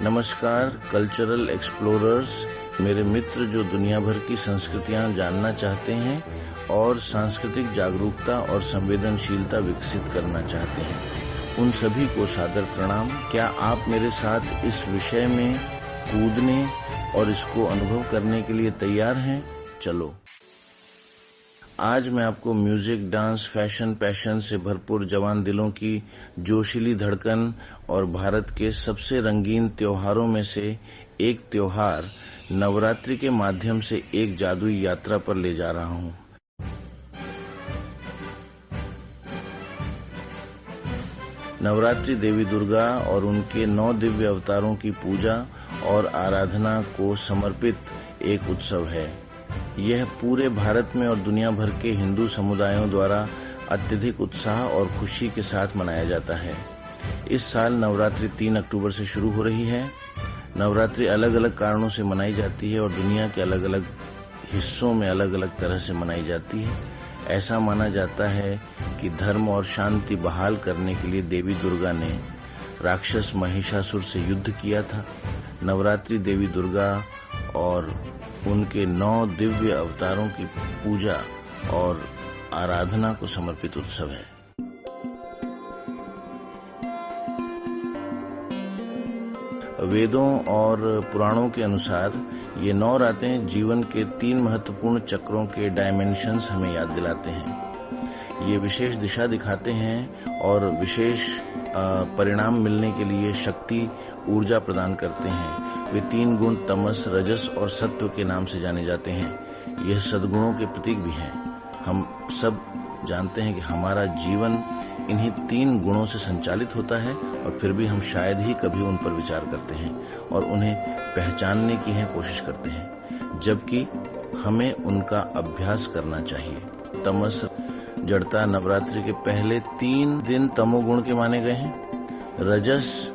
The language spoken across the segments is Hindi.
नमस्कार कल्चरल एक्सप्लोरर्स, मेरे मित्र जो दुनिया भर की संस्कृतियां जानना चाहते हैं और सांस्कृतिक जागरूकता और संवेदनशीलता विकसित करना चाहते हैं, उन सभी को सादर प्रणाम। क्या आप मेरे साथ इस विषय में कूदने और इसको अनुभव करने के लिए तैयार हैं? चलो, आज मैं आपको म्यूजिक, डांस, फैशन, पैशन से भरपूर जवान दिलों की जोशीली धड़कन और भारत के सबसे रंगीन त्योहारों में से एक त्योहार नवरात्रि के माध्यम से एक जादुई यात्रा पर ले जा रहा हूँ। नवरात्रि देवी दुर्गा और उनके 9 दिव्य अवतारों की पूजा और आराधना को समर्पित एक उत्सव है। यह पूरे भारत में और दुनिया भर के हिंदू समुदायों द्वारा अत्यधिक उत्साह और खुशी के साथ मनाया जाता है। इस साल नवरात्रि 3 अक्टूबर से शुरू हो रही है। नवरात्रि अलग अलग कारणों से मनाई जाती है और दुनिया के अलग अलग हिस्सों में अलग अलग तरह से मनाई जाती है। ऐसा माना जाता है कि धर्म और शांति बहाल करने के लिए देवी दुर्गा ने राक्षस महिषासुर से युद्ध किया था। नवरात्रि देवी दुर्गा और उनके 9 दिव्य अवतारों की पूजा और आराधना को समर्पित उत्सव है। वेदों और पुराणों के अनुसार ये 9 रातें जीवन के 3 महत्वपूर्ण चक्रों के डायमेंशंस हमें याद दिलाते हैं। ये विशेष दिशा दिखाते हैं और विशेष परिणाम मिलने के लिए शक्ति, ऊर्जा प्रदान करते हैं। वे 3 गुण तमस, रजस और सत्व के नाम से जाने जाते हैं। यह सद्गुणों के प्रतीक भी हैं। हम सब जानते हैं कि हमारा जीवन इन्हीं 3 गुणों से संचालित होता है और फिर भी हम शायद ही कभी उन पर विचार करते हैं और उन्हें पहचानने की कोशिश करते हैं, जबकि हमें उनका अभ्यास करना चाहिए। तमस, जड़ता, नवरात्रि के पहले 3 दिन तमोगुण के माने गए हैं। रजस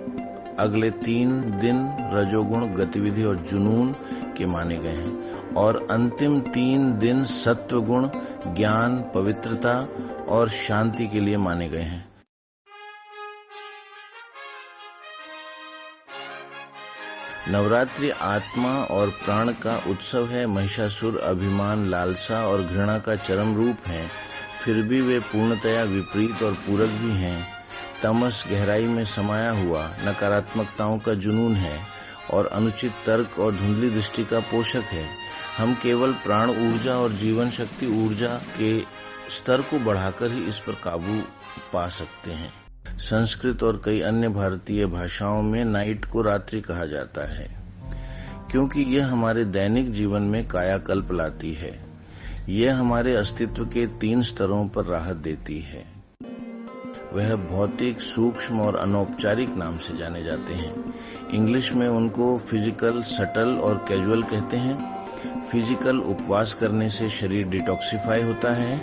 अगले 3 दिन रजोगुण, गतिविधि और जुनून के माने गए हैं और अंतिम 3 दिन सत्व गुण, ज्ञान, पवित्रता और शांति के लिए माने गए हैं। नवरात्रि आत्मा और प्राण का उत्सव है। महिषासुर अभिमान, लालसा और घृणा का चरम रूप है, फिर भी वे पूर्णतया विपरीत और पूरक भी हैं। तमस गहराई में समाया हुआ नकारात्मकताओं का जुनून है और अनुचित तर्क और धुंधली दृष्टि का पोषक है। हम केवल प्राण ऊर्जा और जीवन शक्ति ऊर्जा के स्तर को बढ़ाकर ही इस पर काबू पा सकते हैं। संस्कृत और कई अन्य भारतीय भाषाओं में नाइट को रात्रि कहा जाता है, क्योंकि यह हमारे दैनिक जीवन में कायाकल्प लाती है। यह हमारे अस्तित्व के 3 स्तरों पर राहत देती है। वह भौतिक, सूक्ष्म और अनौपचारिक नाम से जाने जाते हैं। इंग्लिश में उनको फिजिकल, सटल और कैजुअल कहते हैं। फिजिकल, उपवास करने से शरीर डिटॉक्सिफाई होता है,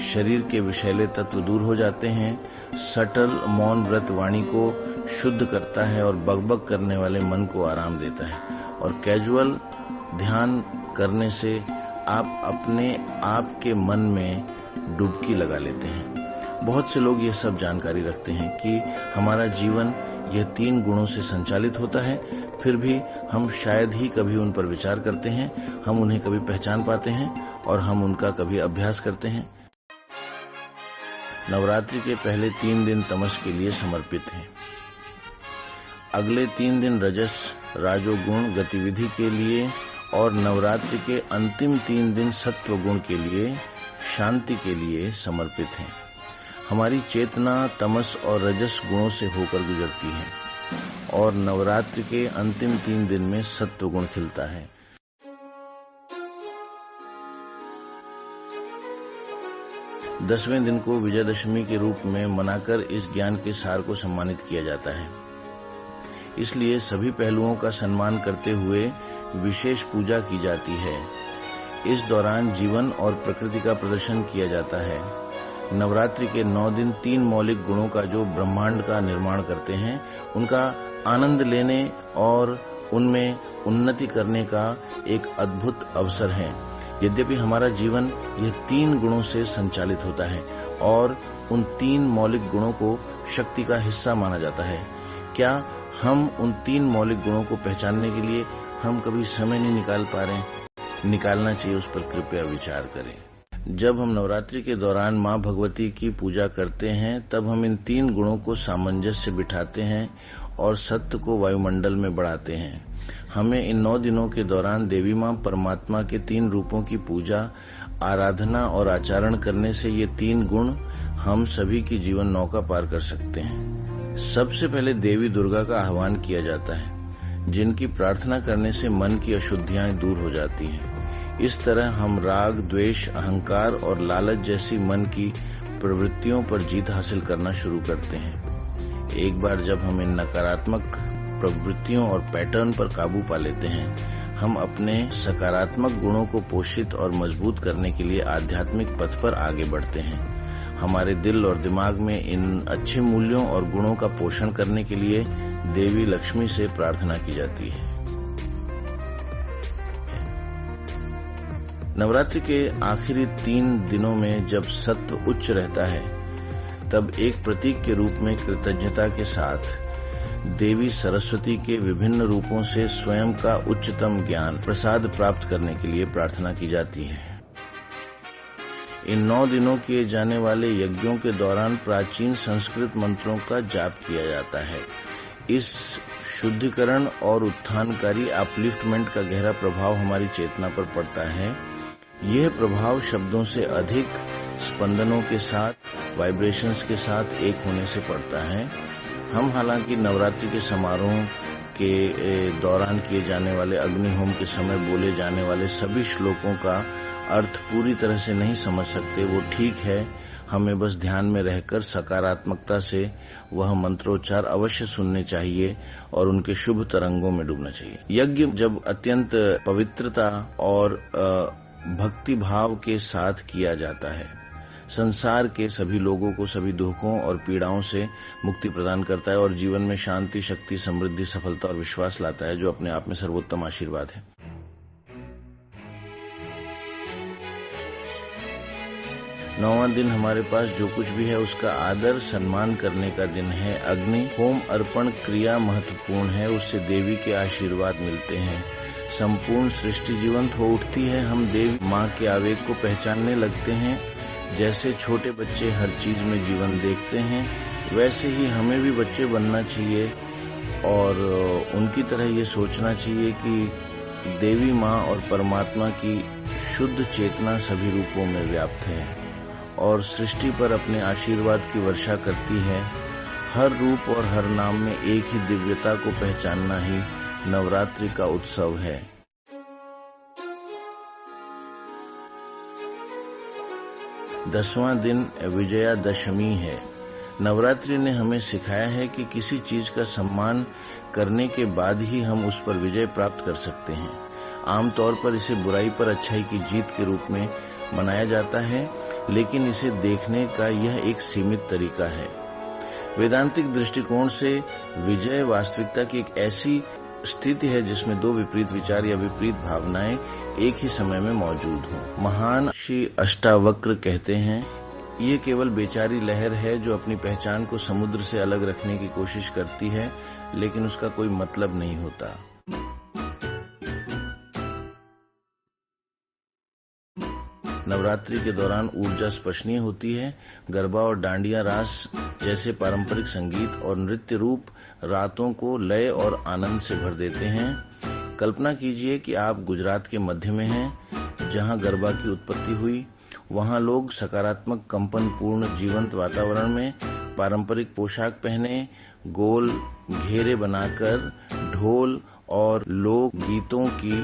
शरीर के विषैले तत्व दूर हो जाते हैं। सटल, मौन व्रत वाणी को शुद्ध करता है और बकबक करने वाले मन को आराम देता है। और कैजुअल, ध्यान करने से आप अपने आप के मन में डुबकी लगा लेते हैं। बहुत से लोग ये सब जानकारी रखते हैं कि हमारा जीवन यह 3 गुणों से संचालित होता है, फिर भी हम शायद ही कभी उन पर विचार करते हैं, हम उन्हें कभी पहचान पाते हैं और हम उनका कभी अभ्यास करते हैं। नवरात्रि के पहले 3 दिन तमस के लिए समर्पित हैं। अगले 3 दिन रजस, राजोगुण, गतिविधि के लिए और नवरात्रि के अंतिम 3 दिन सत्व गुण के लिए, शांति के लिए समर्पित हैं। हमारी चेतना तमस और रजस गुणों से होकर गुजरती है और नवरात्रि के अंतिम 3 दिन में सत्व गुण खिलता है। 10वें दिन को विजयदशमी के रूप में मनाकर इस ज्ञान के सार को सम्मानित किया जाता है। इसलिए सभी पहलुओं का सम्मान करते हुए विशेष पूजा की जाती है। इस दौरान जीवन और प्रकृति का प्रदर्शन किया जाता है। नवरात्रि के 9 दिन 3 मौलिक गुणों का जो ब्रह्मांड का निर्माण करते हैं, उनका आनंद लेने और उनमें उन्नति करने का एक अद्भुत अवसर है। यद्यपि हमारा जीवन यह 3 गुणों से संचालित होता है और उन 3 मौलिक गुणों को शक्ति का हिस्सा माना जाता है, क्या हम उन 3 मौलिक गुणों को पहचानने के लिए हम कभी समय नहीं निकाल पा रहे हैं? निकालना चाहिए, उस पर कृपया विचार करें। जब हम नवरात्रि के दौरान माँ भगवती की पूजा करते हैं तब हम इन 3 गुणों को सामंजस्य बिठाते हैं और सत्य को वायुमंडल में बढ़ाते हैं। हमें इन 9 दिनों के दौरान देवी माँ परमात्मा के 3 रूपों की पूजा, आराधना और आचरण करने से ये 3 गुण हम सभी की जीवन नौका पार कर सकते हैं। सबसे पहले देवी दुर्गा का आह्वान किया जाता है, जिनकी प्रार्थना करने से मन की अशुद्धियां दूर हो जाती हैं। इस तरह हम राग, द्वेष, अहंकार और लालच जैसी मन की प्रवृत्तियों पर जीत हासिल करना शुरू करते हैं। एक बार जब हम इन नकारात्मक प्रवृत्तियों और पैटर्न पर काबू पा लेते हैं, हम अपने सकारात्मक गुणों को पोषित और मजबूत करने के लिए आध्यात्मिक पथ पर आगे बढ़ते हैं। हमारे दिल और दिमाग में इन अच्छे मूल्यों और गुणों का पोषण करने के लिए देवी लक्ष्मी से प्रार्थना की जाती है। नवरात्रि के आखिरी 3 दिनों में जब सत्व उच्च रहता है, तब एक प्रतीक के रूप में कृतज्ञता के साथ देवी सरस्वती के विभिन्न रूपों से स्वयं का उच्चतम ज्ञान प्रसाद प्राप्त करने के लिए प्रार्थना की जाती है। इन 9 दिनों किए जाने वाले यज्ञों के दौरान प्राचीन संस्कृत मंत्रों का जाप किया जाता है। इस शुद्धिकरण और उत्थानकारी अपलिफ्टमेंट का गहरा प्रभाव हमारी चेतना पर पड़ता है। यह प्रभाव शब्दों से अधिक स्पंदनों के साथ, वाइब्रेशंस के साथ एक होने से पड़ता है। हम हालांकि नवरात्रि के समारोह के दौरान किए जाने वाले अग्निहोम के समय बोले जाने वाले सभी श्लोकों का अर्थ पूरी तरह से नहीं समझ सकते। वो ठीक है, हमें बस ध्यान में रहकर सकारात्मकता से वह मंत्रोच्चार अवश्य सुनने चाहिए और उनके शुभ तरंगों में डूबना चाहिए। यज्ञ जब अत्यंत पवित्रता और भक्ति भाव के साथ किया जाता है, संसार के सभी लोगों को सभी दुखों और पीड़ाओं से मुक्ति प्रदान करता है और जीवन में शांति, शक्ति, समृद्धि, सफलता और विश्वास लाता है, जो अपने आप में सर्वोत्तम आशीर्वाद है। 9वां दिन हमारे पास जो कुछ भी है उसका आदर सम्मान करने का दिन है। अग्नि होम अर्पण क्रिया महत्वपूर्ण है, उससे देवी के आशीर्वाद मिलते हैं। संपूर्ण सृष्टि जीवंत हो उठती है। हम देवी माँ के आवेग को पहचानने लगते हैं। जैसे छोटे बच्चे हर चीज में जीवन देखते हैं, वैसे ही हमें भी बच्चे बनना चाहिए और उनकी तरह ये सोचना चाहिए कि देवी माँ और परमात्मा की शुद्ध चेतना सभी रूपों में व्याप्त है और सृष्टि पर अपने आशीर्वाद की वर्षा करती है। हर रूप और हर नाम में एक ही दिव्यता को पहचानना ही नवरात्रि का उत्सव है। दसवां दिन विजयादशमी है। नवरात्रि ने हमें सिखाया है कि किसी चीज का सम्मान करने के बाद ही हम उस पर विजय प्राप्त कर सकते हैं। आमतौर पर इसे बुराई पर अच्छाई की जीत के रूप में मनाया जाता है, लेकिन इसे देखने का यह एक सीमित तरीका है। वेदांतिक दृष्टिकोण से विजय वास्तविकता की एक ऐसी स्थिति है जिसमें 2 विपरीत विचार या विपरीत भावनाएं एक ही समय में मौजूद हों। महान श्री अष्टावक्र कहते हैं, ये केवल बेचारी लहर है जो अपनी पहचान को समुद्र से अलग रखने की कोशिश करती है, लेकिन उसका कोई मतलब नहीं होता। नवरात्रि के दौरान ऊर्जा स्पर्शनीय होती है। गरबा और डांडिया रास जैसे पारंपरिक संगीत और नृत्य रूप रातों को लय और आनंद से भर देते हैं। कल्पना कीजिए कि आप गुजरात के मध्य में हैं, जहां गरबा की उत्पत्ति हुई। वहां लोग सकारात्मक, कंपनपूर्ण, जीवंत वातावरण में पारंपरिक पोशाक पहने गोल घेरे बनाकर ढोल और लोक गीतों की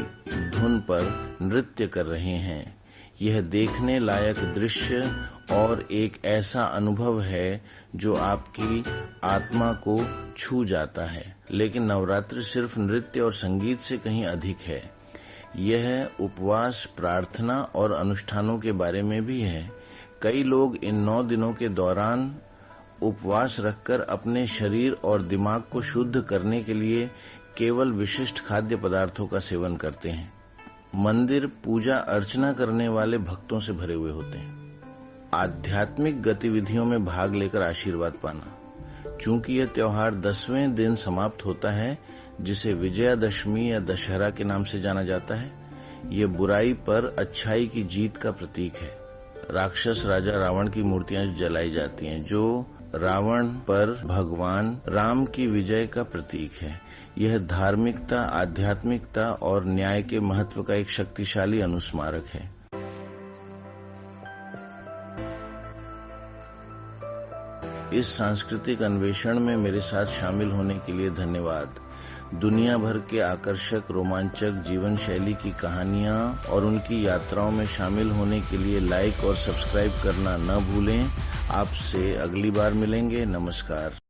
धुन पर नृत्य कर रहे हैं। यह देखने लायक दृश्य और एक ऐसा अनुभव है जो आपकी आत्मा को छू जाता है। लेकिन नवरात्रि सिर्फ नृत्य और संगीत से कहीं अधिक है। यह उपवास, प्रार्थना और अनुष्ठानों के बारे में भी है। कई लोग इन 9 दिनों के दौरान उपवास रखकर अपने शरीर और दिमाग को शुद्ध करने के लिए केवल विशिष्ट खाद्य पदार्थों का सेवन करते हैं। मंदिर पूजा अर्चना करने वाले भक्तों से भरे हुए होते हैं। आध्यात्मिक गतिविधियों में भाग लेकर आशीर्वाद पाना, चूंकि यह त्योहार 10वें दिन समाप्त होता है, जिसे विजयादशमी या दशहरा के नाम से जाना जाता है, ये बुराई पर अच्छाई की जीत का प्रतीक है। राक्षस राजा रावण की मूर्तियां जलाई जाती हैं, जो रावण पर भगवान राम की विजय का प्रतीक है। यह धार्मिकता, आध्यात्मिकता और न्याय के महत्व का एक शक्तिशाली अनुस्मारक है। इस सांस्कृतिक अन्वेषण में मेरे साथ शामिल होने के लिए धन्यवाद। दुनिया भर के आकर्षक, रोमांचक जीवन शैली की कहानियां और उनकी यात्राओं में शामिल होने के लिए लाइक और सब्सक्राइब करना न भूलें। आपसे अगली बार मिलेंगे। नमस्कार।